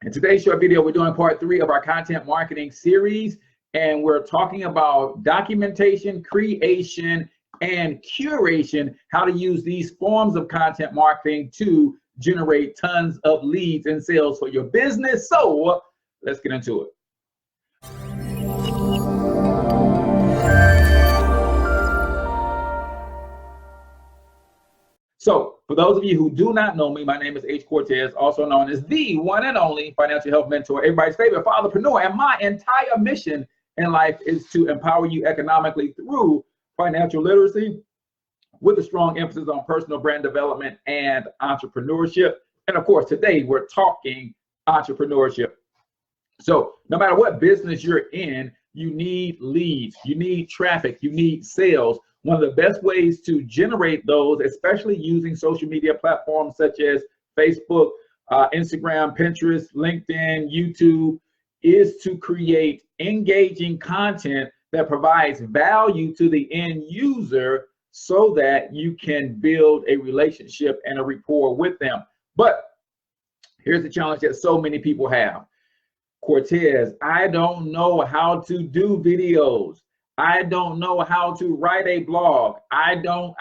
In today's short video, we're doing part 3 of our content marketing series, and we're talking about documentation, creation, and curation, how to use these forms of content marketing to generate tons of leads and sales for your business. So let's get into it. So for those of you who do not know me, my name is H. Cortez, also known as the one and only financial health mentor, everybody's favorite fatherpreneur. And my entire mission in life is to empower you economically through financial literacy with a strong emphasis on personal brand development and entrepreneurship. And of course, today we're talking entrepreneurship. So no matter what business you're in, you need leads, you need traffic, you need sales. One of the best ways to generate those, especially using social media platforms such as Facebook, Instagram, Pinterest, LinkedIn, YouTube, is to create engaging content that provides value to the end user so that you can build a relationship and a rapport with them. But here's the challenge that so many people have. Cortez, I don't know how to do videos. I don't know how to write a blog. I don't.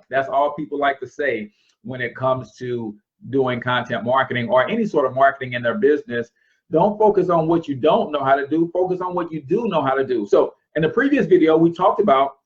That's all people like to say when it comes to doing content marketing or any sort of marketing in their business. Don't focus on what you don't know how to do. Focus on what you do know how to do. So in the previous video, we talked about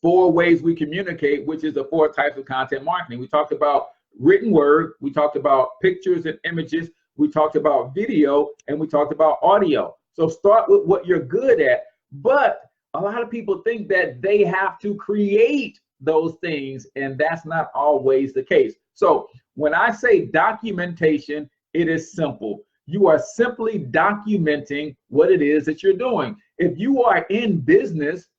4 ways we communicate, which is the 4 types of content marketing. We talked about written word. We talked about pictures and images. We talked about video, and we talked about audio. So start with what you're good at, but a lot of people think that they have to create those things, and that's not always the case. So when I say documentation, it is simple. You are simply documenting what it is that you're doing. If you are in business,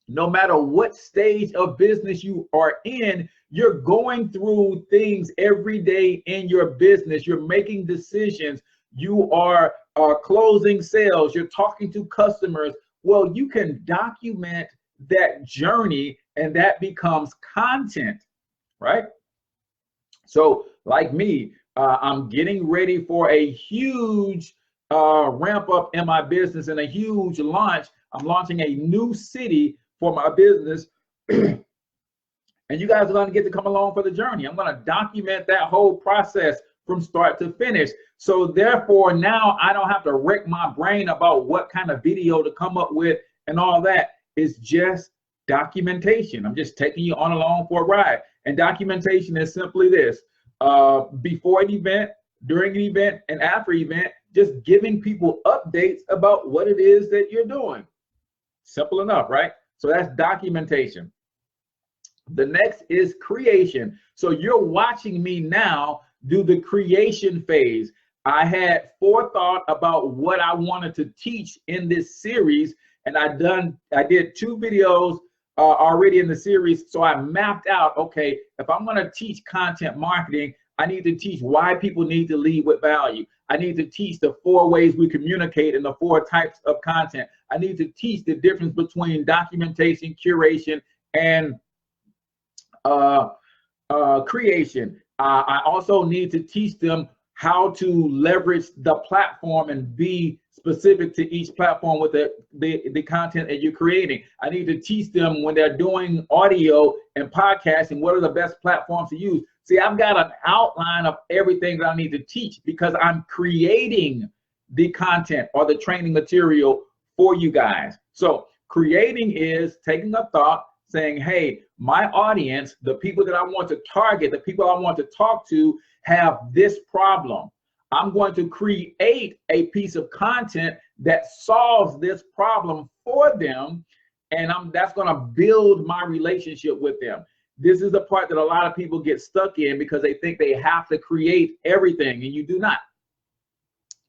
no matter what stage of business you are in, you're going through things every day in your business. You're making decisions. You are closing sales. You're talking to customers. Well, you can document that journey and that becomes content, right? So like me, I'm getting ready for a huge ramp up in my business and a huge launch. I'm launching a new city for my business. And you guys are going to get to come along for the journey. I'm going to document that whole process from start to finish. So therefore, now I don't have to wreck my brain about what kind of video to come up with and all that. It's just documentation. I'm just taking you on along for a ride. And documentation is simply this: before an event, during an event, and after an event, just giving people updates about what it is that you're doing. Simple enough, right? So that's documentation. The next is creation. So you're watching me now do the creation phase. I had forethought about what I wanted to teach in this series, and I did 2 videos already in the series. So I mapped out, okay, if I'm going to teach content marketing, I need to teach why people need to lead with value. I need to teach the 4 ways we communicate and the 4 types of content. I need to teach the difference between documentation, curation, and creation. I also need to teach them how to leverage the platform and be specific to each platform with the content that you're creating. I need to teach them when they're doing audio and podcasting, what are the best platforms to use. See, I've got an outline of everything that I need to teach because I'm creating the content or the training material for you guys. So creating is taking a thought, saying, hey, my audience, the people that I want to target, the people I want to talk to have this problem. I'm going to create a piece of content that solves this problem for them, and that's going to build my relationship with them. This is the part that a lot of people get stuck in because they think they have to create everything, and you do not.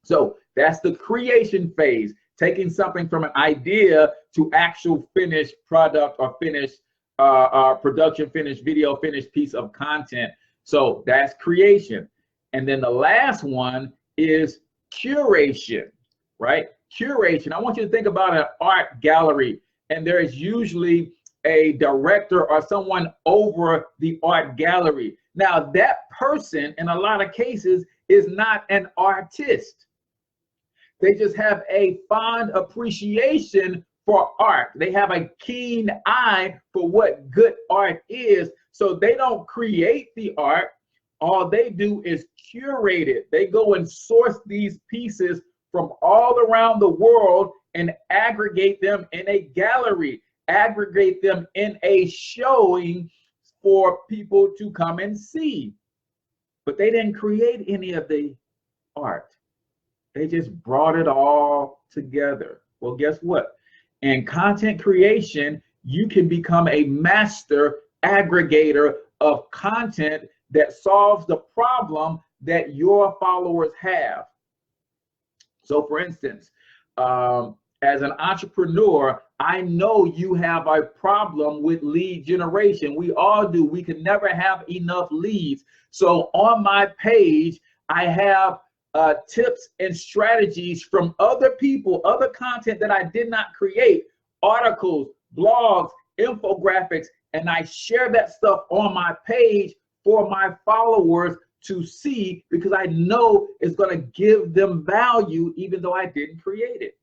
So that's the creation phase, taking something from an idea to actual finished product or finished production, finished video, finished piece of content. So that's creation. And then the last one is curation, right? Curation. I want you to think about an art gallery, and there is usually a director or someone over the art gallery. Now, that person, in a lot of cases, is not an artist. They just have a fond appreciation for art. They have a keen eye for what good art is. So they don't create the art. All they do is curate it. They go and source these pieces from all around the world and aggregate them in a gallery, aggregate them in a showing for people to come and see. But they didn't create any of the art. They just brought it all together. Well, guess what? In content creation, you can become a master aggregator of content that solves the problem that your followers have. So for instance, as an entrepreneur, I know you have a problem with lead generation. We all do. We can never have enough leads. So on my page, I have tips and strategies from other people, other content that I did not create, articles, blogs, infographics, and I share that stuff on my page for my followers to see, because I know it's going to give them value even though I didn't create it.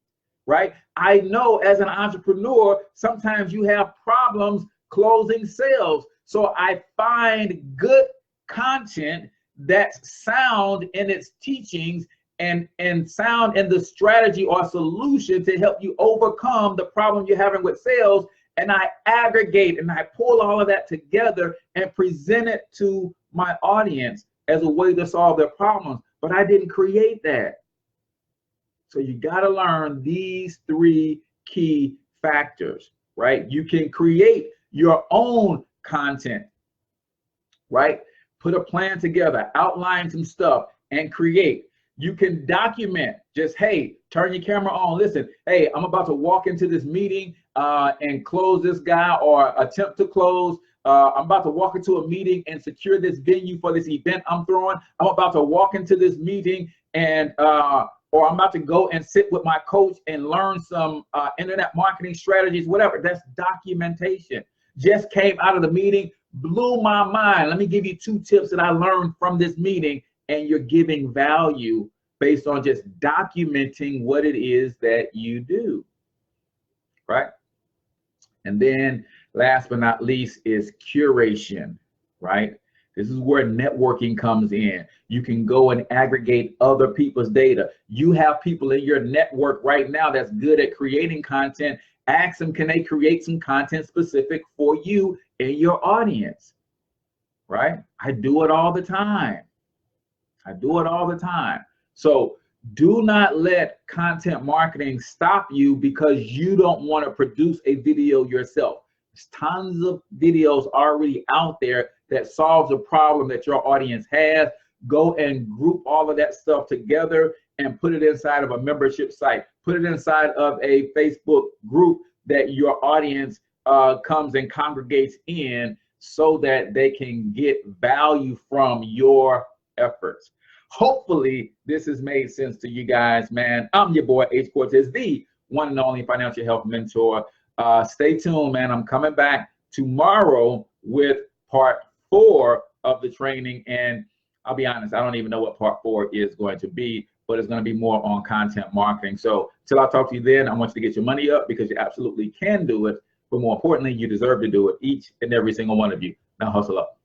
Right? I know as an entrepreneur, sometimes you have problems closing sales. So I find good content that's sound in its teachings and sound in the strategy or solution to help you overcome the problem you're having with sales. And I aggregate and I pull all of that together and present it to my audience as a way to solve their problems. But I didn't create that. So you got to learn these three key factors, right? You can create your own content, right? Put a plan together, outline some stuff, and create. You can document, just, hey, turn your camera on. Listen, hey, I'm about to walk into this meeting and close this guy, or attempt to close. I'm about to walk into a meeting and secure this venue for this event I'm throwing. I'm about to walk into this meeting and or I'm about to go and sit with my coach and learn some internet marketing strategies, whatever. That's documentation. Just came out of the meeting, blew my mind. Let me give you 2 tips that I learned from this meeting, and you're giving value based on just documenting what it is that you do, right? And then last but not least is curation, right? This is where networking comes in. You can go and aggregate other people's data. You have people in your network right now that's good at creating content. Ask them, can they create some content specific for you and your audience, right? I do it all the time. I do it all the time. So do not let content marketing stop you because you don't want to produce a video yourself. There's tons of videos already out there that solves a problem that your audience has. Go and group all of that stuff together and put it inside of a membership site. Put it inside of a Facebook group that your audience comes and congregates in, so that they can get value from your efforts. Hopefully this has made sense to you guys, man. I'm your boy H Cortez, the one and only financial health mentor. Stay tuned, man. I'm coming back tomorrow with part 4 of the training, and I'll be honest, I don't even know what part 4 is going to be, but it's going to be more on content marketing. So till I talk to you then, I want you to get your money up, because you absolutely can do it, but more importantly, you deserve to do it, each and every single one of you. Now hustle up.